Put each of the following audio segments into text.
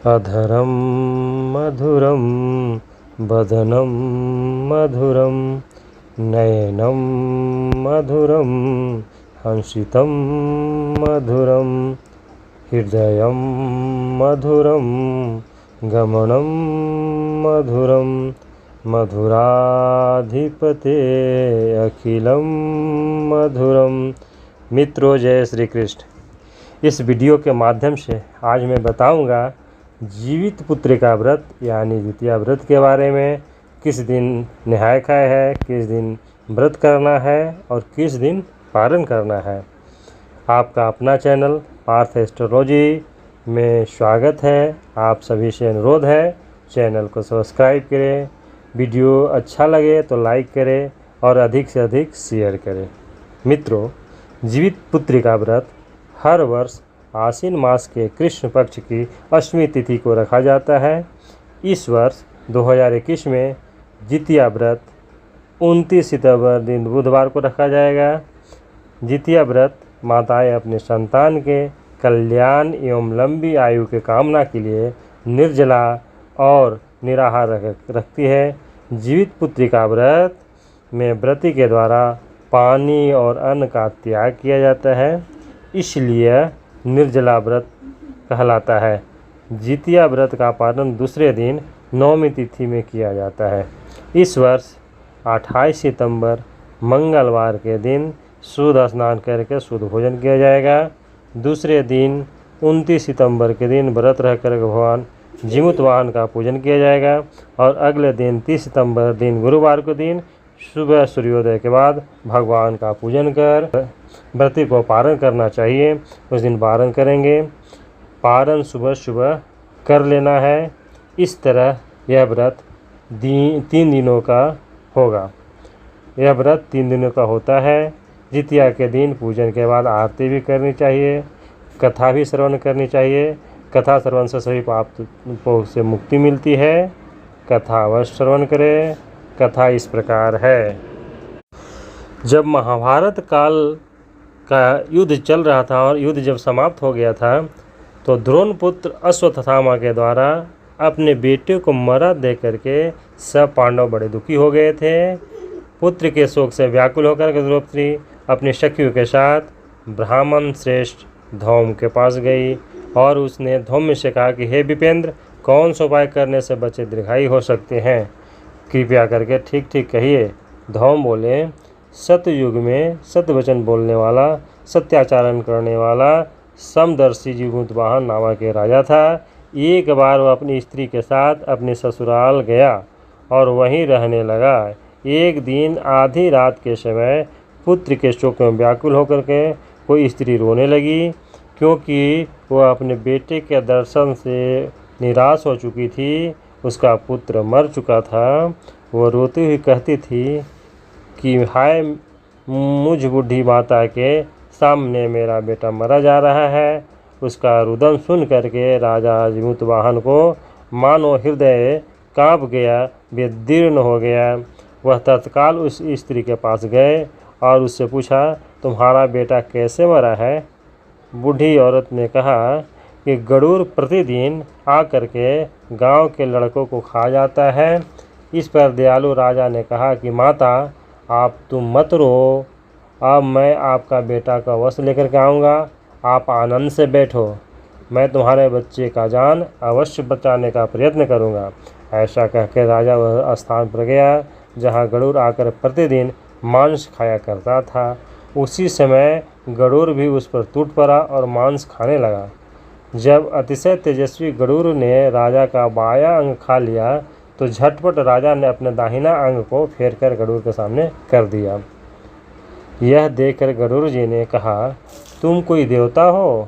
अधरं मधुरं वदनं मधुरं नयनं मधुरं हंसितं मधुरं हृदयं मधुरं गमनं मधुरं मधुराधिपते अखिलं मधुरम। मित्रों, जय श्री कृष्ण। इस वीडियो के माध्यम से आज मैं बताऊंगा जीवित पुत्रिका व्रत यानी द्वितीया व्रत के बारे में। किस दिन नहाय खाए है, किस दिन व्रत करना है और किस दिन पारण करना है। आपका अपना चैनल पार्थ एस्ट्रोलॉजी में स्वागत है। आप सभी से अनुरोध है चैनल को सब्सक्राइब करें, वीडियो अच्छा लगे तो लाइक करें और अधिक से अधिक शेयर करें। मित्रों, जीवित पुत्रिका व्रत हर वर्ष आश्विन मास के कृष्ण पक्ष की अष्टमी तिथि को रखा जाता है। इस वर्ष 2021 में द्वितीया व्रत 29 सितंबर दिन बुधवार को रखा जाएगा। द्वितीया व्रत माताएं अपने संतान के कल्याण एवं लंबी आयु के कामना के लिए निर्जला और निराहार रखती है। जीवित पुत्रिका व्रत में व्रती के द्वारा पानी और अन्न का त्याग किया जाता है, इसलिए निर्जला व्रत कहलाता है। द्वितीया व्रत का पालन दूसरे दिन नवमी तिथि में किया जाता है। इस वर्ष 28 सितंबर मंगलवार के दिन शुद्ध स्नान करके शुद्ध भोजन किया जाएगा। दूसरे दिन 29 सितंबर के दिन व्रत रह कर भगवान जीमूत वाहन का पूजन किया जाएगा और अगले दिन 30 सितंबर दिन गुरुवार को दिन सुबह सूर्योदय के बाद भगवान का पूजन कर व्रती को पारण करना चाहिए। उस दिन पारण करेंगे। पारण सुबह सुबह कर लेना है। इस तरह यह व्रत 3 दिनों का होगा। यह व्रत 3 दिनों का होता है। द्वितीया के दिन पूजन के बाद आरती भी करनी चाहिए, कथा भी श्रवण करनी चाहिए। कथा श्रवण से सभी पापों से मुक्ति मिलती है। कथा अवश्य श्रवण करें। कथा इस प्रकार है। जब महाभारत काल का युद्ध चल रहा था और युद्ध जब समाप्त हो गया था तो द्रोण पुत्र अश्वत्थामा के द्वारा अपने बेटे को मरा दे करके सब पांडव बड़े दुखी हो गए थे। पुत्र के शोक से व्याकुल होकर के द्रौपदी अपनी सखियों के साथ ब्राह्मण श्रेष्ठ धौम के पास गई और उसने धौम्य से कहा कि हे विपेंद्र, कौन सा उपाय करने से बच्चे दीर्घायु हो सकते हैं, कृपया करके ठीक ठीक कहिए। धौम बोले, सतयुग में सत्य वचन बोलने वाला, सत्याचारण करने वाला समदर्शी जीमूत वाहन नामक के राजा था। एक बार वह अपनी स्त्री के साथ अपने ससुराल गया और वहीं रहने लगा। एक दिन आधी रात के समय पुत्र के शोक में व्याकुल होकर के कोई स्त्री रोने लगी, क्योंकि वह अपने बेटे के दर्शन से निराश हो चुकी थी। उसका पुत्र मर चुका था। वह रोती हुई कहती थी कि हाय, मुझ बूढ़ी माता के सामने मेरा बेटा मरा जा रहा है। उसका रुदन सुन करके राजा जीमूत वाहन को मानो हृदय कांप गया, विदीर्ण हो गया। वह तत्काल उस स्त्री के पास गए और उससे पूछा, तुम्हारा बेटा कैसे मरा है। बूढ़ी औरत ने कहा कि गरुड़ प्रतिदिन आकर के गांव के लड़कों को खा जाता है। इस पर दयालु राजा ने कहा कि माता, तुम मत रो, अब मैं आपका बेटा का वस्त्र लेकर के आऊँगा। आप आनंद से बैठो, मैं तुम्हारे बच्चे का जान अवश्य बचाने का प्रयत्न करूँगा। ऐसा कहकर राजा वह स्थान पर गया जहाँ गरुड़ आकर प्रतिदिन मांस खाया करता था। उसी समय गरुड़ भी उस पर टूट पड़ा और मांस खाने लगा। जब अतिशय तेजस्वी गरुड़ ने राजा का बायां अंग खा लिया तो झटपट राजा ने अपने दाहिना अंग को फेरकर गरुड़ के सामने कर दिया। यह देखकर गरुड़ जी ने कहा, तुम कोई देवता हो?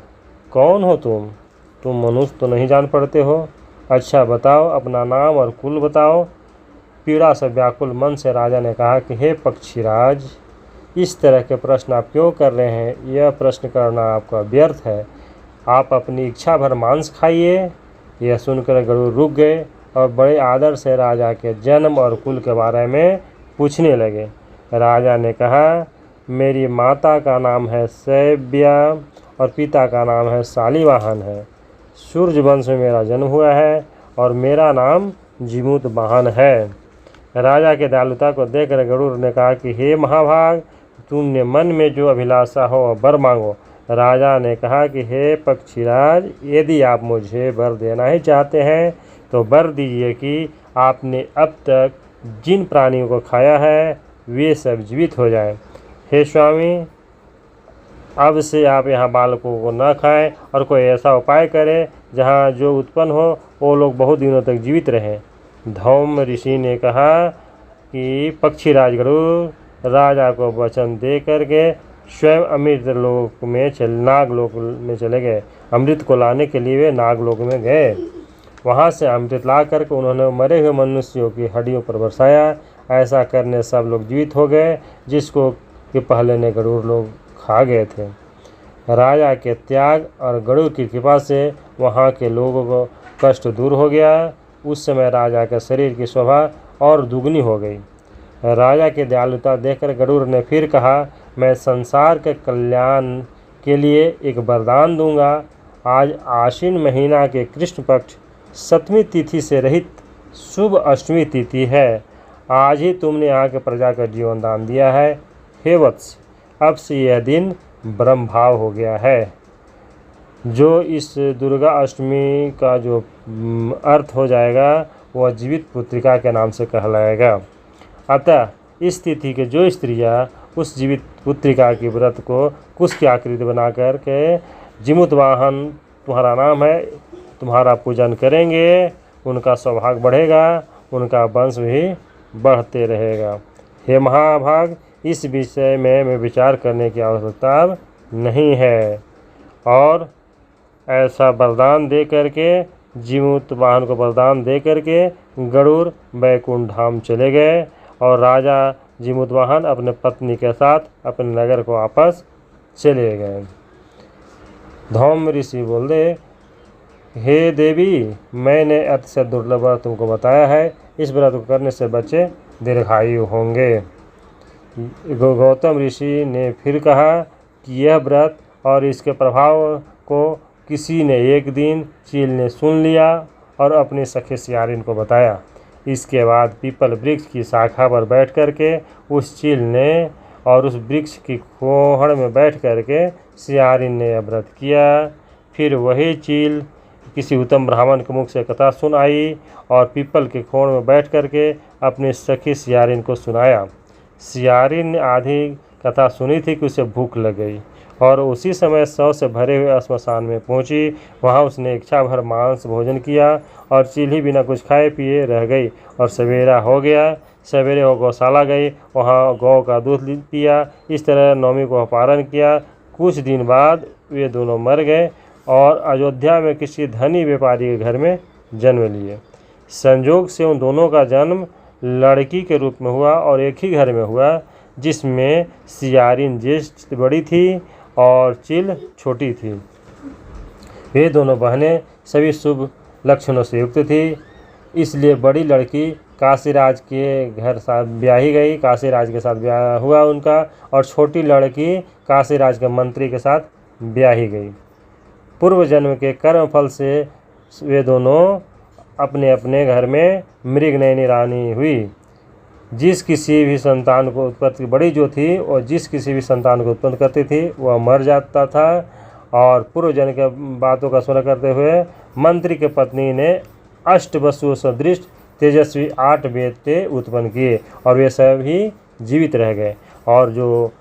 कौन हो तुम मनुष्य तो नहीं जान पड़ते हो। अच्छा बताओ, अपना नाम और कुल बताओ। पीड़ा से व्याकुल मन से राजा ने कहा कि हे पक्षीराज, इस तरह के प्रश्न आप क्यों कर रहे हैं? यह प्रश्न करना आपका व्यर्थ है। आप अपनी इच्छा भर मांस खाइए। यह सुनकर गरुड़ रुक गए और बड़े आदर से राजा के जन्म और कुल के बारे में पूछने लगे। राजा ने कहा, मेरी माता का नाम है सैव्या और पिता का नाम है शालिवाहन है। सूर्य वंश में मेरा जन्म हुआ है और मेरा नाम जीमूतवाहन है। राजा के दयालुता को देखकर गरुड़ ने कहा कि हे महाभाग, तुमने मन में जो अभिलाषा हो वर मांगो। राजा ने कहा कि हे पक्षीराज, यदि आप मुझे वर देना ही चाहते हैं तो वर दीजिए कि आपने अब तक जिन प्राणियों को खाया है वे सब जीवित हो जाएं। हे स्वामी, अब से आप यहाँ बालकों को न खाएं और कोई ऐसा उपाय करें जहाँ जो उत्पन्न हो वो लोग बहुत दिनों तक जीवित रहें। धौम ऋषि ने कहा कि पक्षीराज गरुड़ राजा को वचन दे करके स्वयं अमृत लोक में नागलोक में चले गए। अमृत को लाने के लिए वे नागलोक में गए। वहाँ से अमृत ला करके उन्होंने मरे हुए मनुष्यों की हड्डियों पर बरसाया। ऐसा करने सब लोग जीवित हो गए, जिसको कि पहले ने गरुड़ लोग खा गए थे। राजा के त्याग और गरुड़ की कृपा से वहाँ के लोगों को कष्ट दूर हो गया। उस समय राजा के शरीर की शोभा और दुगनी हो गई। राजा की दयालुता देखकर गरुड़ ने फिर कहा, मैं संसार के कल्याण के लिए एक वरदान दूंगा। आज आश्विन महीना के कृष्ण पक्ष 7वीं तिथि से रहित शुभ अष्टमी तिथि है। आज ही तुमने यहाँ के प्रजा का जीवन दान दिया है। हे वत्स, अब से यह दिन ब्रह्म भाव हो गया है। जो इस दुर्गा अष्टमी का जो अर्थ हो जाएगा वह जीवित पुत्रिका के नाम से कहलाएगा। अतः इस तिथि के जो स्त्रियां उस जीवित पुत्रिका की व्रत को कुश की आकृति बना कर के जीमूतवाहन तुम्हारा नाम है, तुम्हारा पूजन करेंगे, उनका सौभाग्य बढ़ेगा, उनका वंश भी बढ़ते रहेगा। हे महाभाग, इस विषय में विचार करने की आवश्यकता अब नहीं है। और ऐसा वरदान दे करके जीमूतवाहन को वरदान दे करके गरुड़ बैकुंठ धाम चले गए और राजा जीमूतवाहन अपने पत्नी के साथ अपने नगर को वापस चले गए। धौम ऋषि बोले, हे देवी, मैंने अतिशय दुर्लभ व्रत तुमको बताया है। इस व्रत को करने से बच्चे दीर्घायु होंगे। गौतम ऋषि ने फिर कहा कि यह व्रत और इसके प्रभाव को किसी ने एक दिन चील ने सुन लिया और अपने सखे सियारिन को बताया। इसके बाद पीपल वृक्ष की शाखा पर बैठ करके उस चील ने और उस वृक्ष की खोहड़ में बैठ करके सियारिन ने यह व्रत किया। फिर वही चील किसी उत्तम ब्राह्मण के मुख से कथा सुन आई और पीपल के खोड़ में बैठ करके अपनी सखी सियारिन को सुनाया। सियारिन ने आधी कथा सुनी थी कि उसे भूख लग गई और उसी समय शव से भरे हुए श्मशान में पहुंची। वहां उसने इच्छा भर मांस भोजन किया और चील ही बिना कुछ खाए पिए रह गई और सवेरा हो गया। सवेरे वो गौशाला गई, वहां गौ का दूध पिया। इस तरह नवमी को अपहरण किया। कुछ दिन बाद वे दोनों मर गए और अयोध्या में किसी धनी व्यापारी के घर में जन्म लिए। संयोग से उन दोनों का जन्म लड़की के रूप में हुआ और एक ही घर में हुआ, जिसमें सियारिन ज्येष्ठ बड़ी थी और चील छोटी थी। वे दोनों बहनें सभी शुभ लक्षणों से युक्त थी, इसलिए बड़ी लड़की काशीराज के घर साथ ब्याही गई, काशीराज के साथ ब्याह हुआ उनका, और छोटी लड़की काशीराज के मंत्री के साथ ब्याही गई। पूर्व जन्म के कर्म फल से वे दोनों अपने अपने घर में मृगनयनी रानी हुई। जिस किसी भी संतान को उत्पत्ति बड़ी जो थी और जिस किसी भी संतान को उत्पन्न करती थी वह मर जाता था। और पूर्व जन्म के बातों का स्मरण करते हुए मंत्री के पत्नी ने अष्टवसु सदृश तेजस्वी 8 बेटे उत्पन्न किए और वे सभी जीवित रह गए। और जो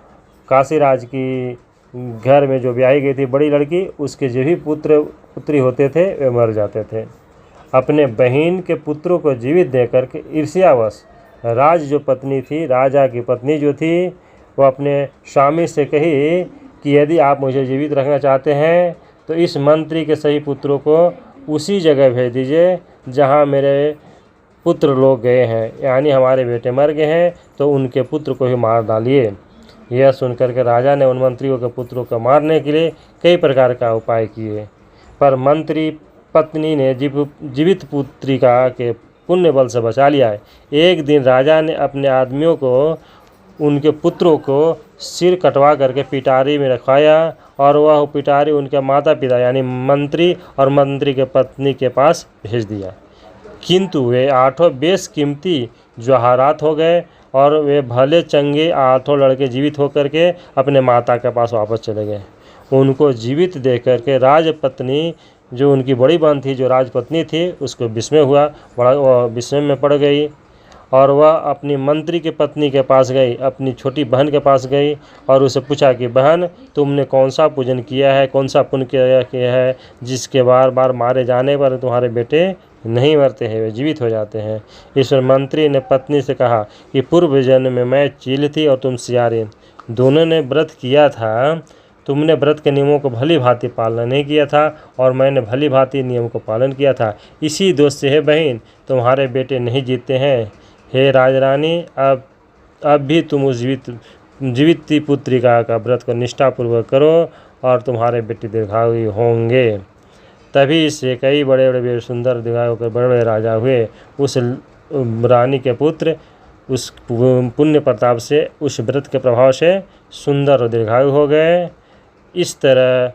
काशीराज की घर में जो ब्याही गई थी बड़ी लड़की, उसके जो भी पुत्र पुत्री होते थे वे मर जाते थे। अपने बहन के पुत्रों को जीवित देकर के ईर्ष्यावश राज जो पत्नी थी, राजा की पत्नी जो थी, वो अपने स्वामी से कही कि यदि आप मुझे जीवित रखना चाहते हैं तो इस मंत्री के सही पुत्रों को उसी जगह भेज दीजिए जहाँ मेरे पुत्र लोग गए हैं, यानी हमारे बेटे मर गए हैं तो उनके पुत्र को ही मार डालिए। यह सुनकर के राजा ने उन मंत्रियों के पुत्रों को मारने के लिए कई प्रकार का उपाय किए, पर मंत्री पत्नी ने जीवित पुत्रिका के पुण्य बल से बचा लिया है। एक दिन राजा ने अपने आदमियों को उनके पुत्रों को सिर कटवा करके पिटारी में रखवाया और वह पिटारी उनके माता पिता यानी मंत्री और मंत्री के पत्नी के पास भेज दिया। किंतु वे आठों बेशकीमती जवाहरात हो गए और वे भले चंगे आठों लड़के जीवित होकर के अपने माता के पास वापस चले गए। उनको जीवित देख करके राजपत्नी जो उनकी बड़ी बहन थी, जो राजपत्नी थी, उसको विस्मय हुआ, बड़ा विस्मय में पड़ गई और वह अपनी मंत्री की पत्नी के पास गई, अपनी छोटी बहन के पास गई और उसे पूछा कि बहन, तुमने कौन सा पूजन किया है, कौन सा पुण्य किया है जिसके बार बार मारे जाने पर तुम्हारे बेटे नहीं मरते हैं, वे जीवित हो जाते हैं। इस पर मंत्री ने पत्नी से कहा कि पूर्व जन्म में मैं चील थी और तुम सियारी, दोनों ने व्रत किया था। तुमने व्रत के नियमों को भली भांति पालन नहीं किया था और मैंने भली भांति नियम को पालन किया था। इसी दोष से है बहन, तुम्हारे बेटे नहीं जीते हैं। हे राजरानी, अब भी तुम उस जीवित पुत्रिका का व्रत को निष्ठापूर्वक करो और तुम्हारे बेटे दीर्घायु होंगे। तभी से कई बड़े बड़े सुंदर दीर्घायु होकर बड़े बड़े राजा हुए। उस रानी के पुत्र उस पुण्य प्रताप से, उस व्रत के प्रभाव से सुंदर और दीर्घायु हो गए। इस तरह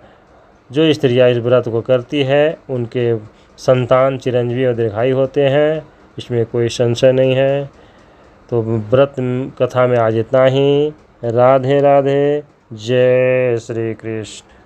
जो स्त्रियाँ इस व्रत को करती है उनके संतान चिरंजीवी और दीर्घायु होते हैं, इसमें कोई संशय नहीं है। तो व्रत कथा में आज इतना ही। राधे राधे, जय श्री कृष्ण।